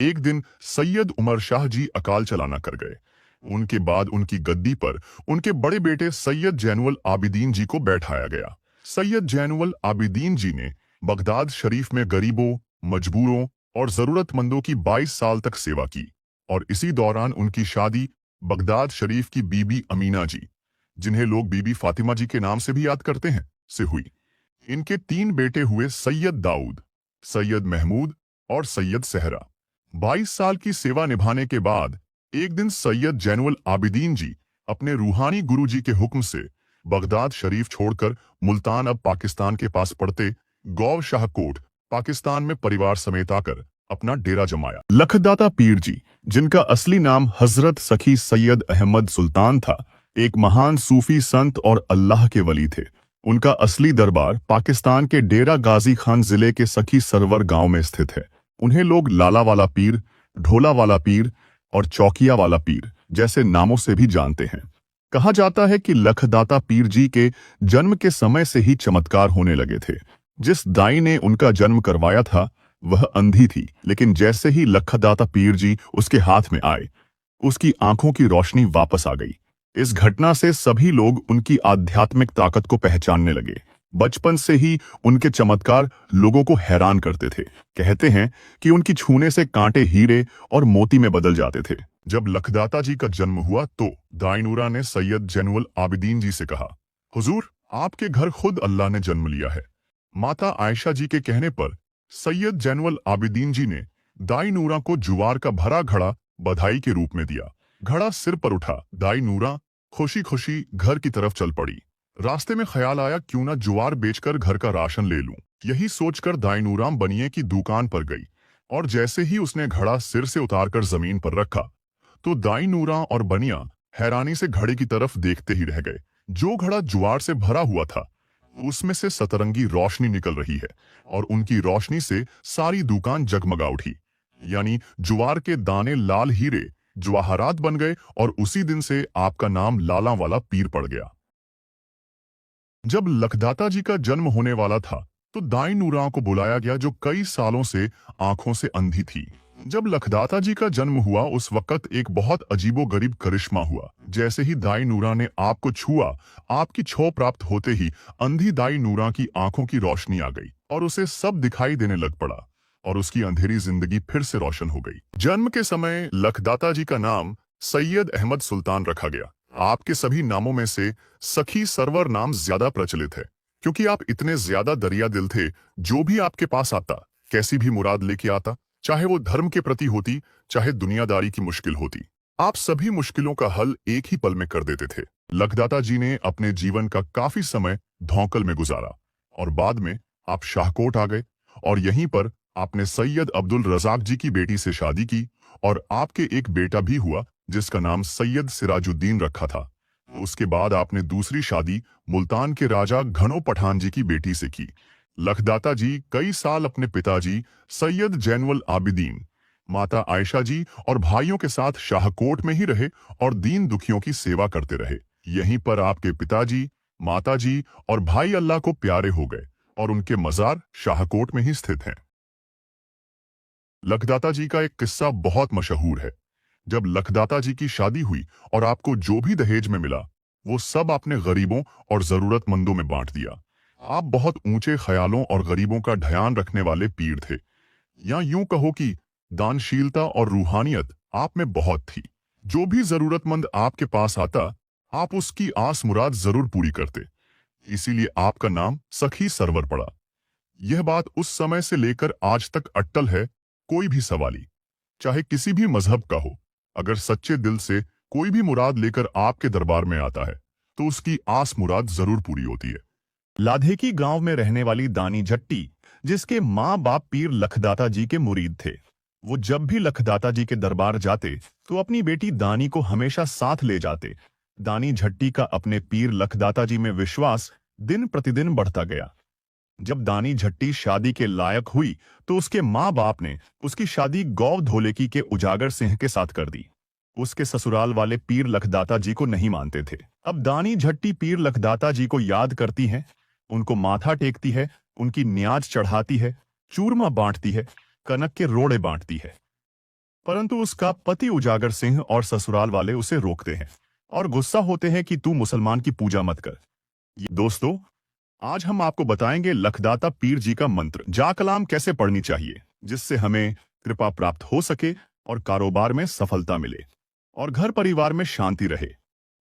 एक दिन सैयद उमर शाह जी अकाल चलाना कर गए। उनके बाद उनकी गद्दी पर उनके बड़े बेटे सैयद जैनुल आबिदीन जी को बैठाया गया। सैयद जैनुल आबिदीन जी ने बगदाद शरीफ में गरीबों, मजबूरों और जरूरतमंदों की 22 साल तक सेवा की और इसी दौरान उनकी शादी बगदाद शरीफ की बीबी अमीना जी, जिन्हें लोग बीबी फातिमा जी के नाम से भी याद करते हैं, से हुई। इनके 3 बेटे हुए सैयद दाऊद, सैयद महमूद और सैयद सहरा। 22 साल की सेवा निभाने के बाद एक दिन सैयद जैनुल आबिदीन जी अपने रूहानी गुरु जी के हुक्म से बगदाद शरीफ छोड़कर मुल्तान, अब पाकिस्तान के पास पड़ते गौव शाहकोट, पाकिस्तान में परिवार समेत आकर अपना डेरा जमाया। लखदाता पीर जी, जिनका असली नाम हजरत सखी सैयद अहमद सुल्तान था, एक महान सूफी संत और अल्लाह के वली थे। उनका असली दरबार पाकिस्तान के डेरा गाजी खान जिले के सखी सरवर गांव में स्थित है। उन्हें लोग लाला वाला पीर, ढोला वाला पीर और चौकिया वाला पीर जैसे नामों से भी जानते हैं। कहा जाता है कि लखदाता पीर जी के जन्म के समय से ही चमत्कार होने लगे थे। जिस दाई ने उनका जन्म करवाया था वह अंधी थी, लेकिन जैसे ही लखदाता पीर जी उसके हाथ में आए, उसकी आंखों की रोशनी वापस आ गई। इस घटना से सभी लोग उनकी आध्यात्मिक ताकत को पहचानने लगे। बचपन से ही उनके चमत्कार लोगों को हैरान करते थे। कहते हैं कि उनकी छूने से कांटे हीरे और मोती में बदल जाते थे। जब लखदाता जी का जन्म हुआ तो दाई नूरा ने सैयद जैनुल आबिदीन जी से कहा, हुजूर, आपके घर खुद अल्लाह ने जन्म लिया है। माता आयशा जी के कहने पर सैयद जैनुल आबिदीन जी ने दाई नूरा को जुवार का भरा घड़ा बधाई के रूप में दिया। घड़ा सिर पर उठा, दाई नूरा खुशी खुशी घर की तरफ चल पड़ी। रास्ते में ख्याल आया, क्यों ना जुवार बेचकर घर का राशन ले लूं। यही सोचकर दाई नूरा बनिए की दुकान पर गई और जैसे ही उसने घड़ा सिर से उतारकर जमीन पर रखा तो दाई नूरा और बनिया हैरानी से घड़े की तरफ देखते ही रह गए। जो घड़ा जुवार से भरा हुआ था उसमें से सतरंगी रोशनी निकल रही है और उनकी रोशनी से सारी दुकान जगमगा उठी। यानी जुवार के दाने लाल हीरे जवाहरात बन गए और उसी दिन से आपका नाम लाला वाला पीर पड़ गया। जब लखदाता जी का जन्म होने वाला था तो दाई नूरा को बुलाया गया, जो कई सालों से आंखों से अंधी थी। जब लखदाता जी का जन्म हुआ उस वक्त एक बहुत अजीबोगरीब करिश्मा हुआ। जैसे ही दाई नूरा ने आपको छुआ, आपकी छो प्राप्त होते ही अंधी दाई नूरा की आंखों की रोशनी आ गई और उसे सब दिखाई देने लग पड़ा और उसकी अंधेरी जिंदगी फिर से रोशन हो गई। जन्म के समय लखदाता जी का नाम सैयद अहमद सुल्तान रखा गया। आपके सभी नामों में से सखी सरवर नाम ज्यादा प्रचलित है, क्योंकि आप इतने ज्यादा दरिया दिल थे। जो भी आपके पास आता, कैसी भी मुराद लेके आता, चाहे वो धर्म के प्रति होती, चाहे दुनियादारी की मुश्किल होती, आप सभी मुश्किलों का हल एक ही पल में कर देते थे। लखदाता जी ने अपने जीवन का काफी समय धौंकल में गुजारा और बाद में आप शाहकोट आ गए और यहीं पर आपने सैयद अब्दुल रजाक जी की बेटी से शादी की और आपके एक बेटा भी हुआ जिसका नाम सैयद सिराजुद्दीन रखा था। उसके बाद आपने दूसरी शादी मुल्तान के राजा घनो पठान जी की बेटी से की। लखदाता जी कई साल अपने पिताजी सैयद जैनुल आबिदीन, माता आयशा जी और भाइयों के साथ शाहकोट में ही रहे और दीन दुखियों की सेवा करते रहे। यहीं पर आपके पिताजी, माताजी और भाई अल्लाह को प्यारे हो गए और उनके मजार शाहकोट में ही स्थित हैं। लखदाता जी का एक किस्सा बहुत मशहूर है। जब लखदाता जी की शादी हुई और आपको जो भी दहेज में मिला वो सब आपने गरीबों और जरूरतमंदों में बांट दिया। आप बहुत ऊंचे ख्यालों और गरीबों का ध्यान रखने वाले पीर थे, या यूं कहो कि दानशीलता और रूहानियत आप में बहुत थी। जो भी जरूरतमंद आपके पास आता, आप उसकी आस मुराद जरूर पूरी करते। इसीलिए आपका नाम सखी सरवर पड़ा। यह बात उस समय से लेकर आज तक अट्टल है। कोई भी सवाली, चाहे किसी भी मजहब का हो, अगर सच्चे दिल से कोई भी मुराद लेकर आपके दरबार में आता है तो उसकी आस मुराद जरूर पूरी होती है। लाधेकी गांव में रहने वाली दानी झट्टी, जिसके माँ बाप पीर लखदाता जी के मुरीद थे, वो जब भी लखदाता जी के दरबार जाते तो अपनी बेटी दानी को हमेशा साथ ले जाते। दानी झट्टी का अपने पीर लखदाता जी में विश्वास दिन प्रतिदिन बढ़ता गया। जब दानी झट्टी शादी के लायक हुई तो उसके माँ बाप ने उसकी शादी गौव धोलेकी के उजागर सिंह के साथ कर दी। उसके ससुराल वाले पीर लखदाता जी को नहीं मानते थे। अब दानी झट्टी पीर लखदाता जी को याद करती है, उनको माथा टेकती है, उनकी न्याज चढ़ाती है, चूरमा बांटती है, कनक के रोड़े बांटती है। परंतु उसका पति उजागर सिंह और ससुराल वाले उसे रोकते हैं और गुस्सा होते हैं कि तू मुसलमान की पूजा मत कर। दोस्तों, आज हम आपको बताएंगे लखदाता पीर जी का मंत्र जा कलाम कैसे पढ़नी चाहिए, जिससे हमें कृपा प्राप्त हो सके और कारोबार में सफलता मिले और घर परिवार में शांति रहे।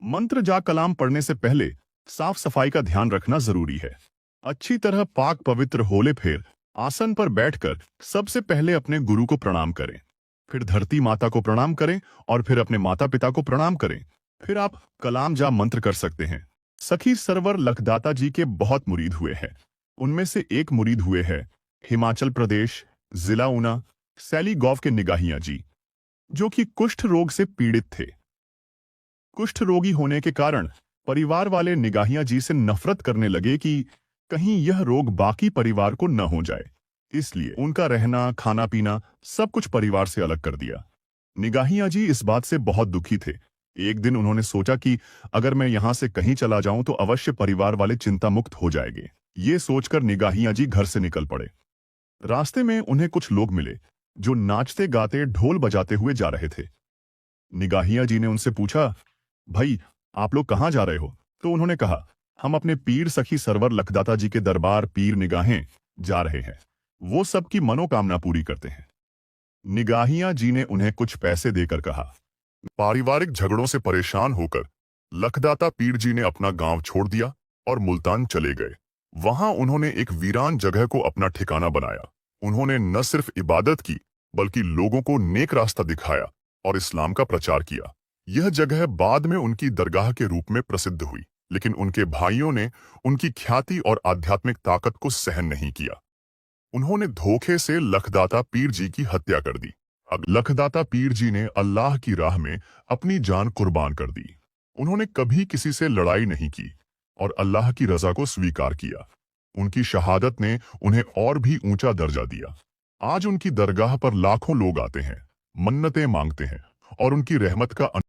मंत्र जा कलाम पढ़ने से पहले साफ सफाई का ध्यान रखना जरूरी है। अच्छी तरह पाक पवित्र होले फिर आसन पर बैठकर सबसे पहले अपने गुरु को प्रणाम करें, फिर धरती माता को प्रणाम करें और फिर अपने माता पिता को प्रणाम करें। फिर आप कलाम जा मंत्र कर सकते हैं। सखी सरवर लखदाता जी के बहुत मुरीद हुए हैं। उनमें से एक मुरीद हुए हैं हिमाचल प्रदेश, जिला ऊना, सैलीगॉव के निगाहिया जी, जो कि कुष्ठ रोग से पीड़ित थे। कुष्ठ रोगी होने के कारण परिवार वाले निगाहिया जी से नफरत करने लगे कि कहीं यह रोग बाकी परिवार को न हो जाए, इसलिए उनका रहना, खाना पीना सब कुछ परिवार से अलग कर दिया। निगाहिया जी इस बात से बहुत दुखी थे। एक दिन उन्होंने सोचा कि अगर मैं यहां से कहीं चला जाऊं तो अवश्य परिवार वाले चिंता मुक्त हो जाएंगे। ये सोचकर निगाहिया जी घर से निकल पड़े। रास्ते में उन्हें कुछ लोग मिले जो नाचते गाते ढोल बजाते हुए जा रहे थे। निगाहिया जी ने उनसे पूछा, भाई आप लोग कहाँ जा रहे हो? तो उन्होंने कहा, हम अपने पीर सखी सरवर लखदाता जी के दरबार पीर निगाहें जा रहे हैं, वो सबकी मनोकामना पूरी करते हैं। निगाहिया जी ने उन्हें कुछ पैसे देकर कहा। पारिवारिक झगड़ों से परेशान होकर लखदाता पीर जी ने अपना गांव छोड़ दिया और मुल्तान चले गए। वहां उन्होंने एक वीरान जगह को अपना ठिकाना बनाया। उन्होंने न सिर्फ इबादत की बल्कि लोगों को नेक रास्ता दिखाया और इस्लाम का प्रचार किया। यह जगह बाद में उनकी दरगाह के रूप में प्रसिद्ध हुई, लेकिन उनके भाइयों ने उनकी ख्याति और आध्यात्मिक ताकत को सहन नहीं किया। उन्होंने धोखे से लखदाता पीर जी की हत्या कर दी। अब लखदाता पीर जी ने अल्लाह की राह में अपनी जान कुर्बान कर दी। उन्होंने कभी किसी से लड़ाई नहीं की और अल्लाह की रजा को स्वीकार किया। उनकी शहादत ने उन्हें और भी ऊंचा दर्जा दिया। आज उनकी दरगाह पर लाखों लोग आते हैं, मन्नतें मांगते हैं और उनकी रहमत का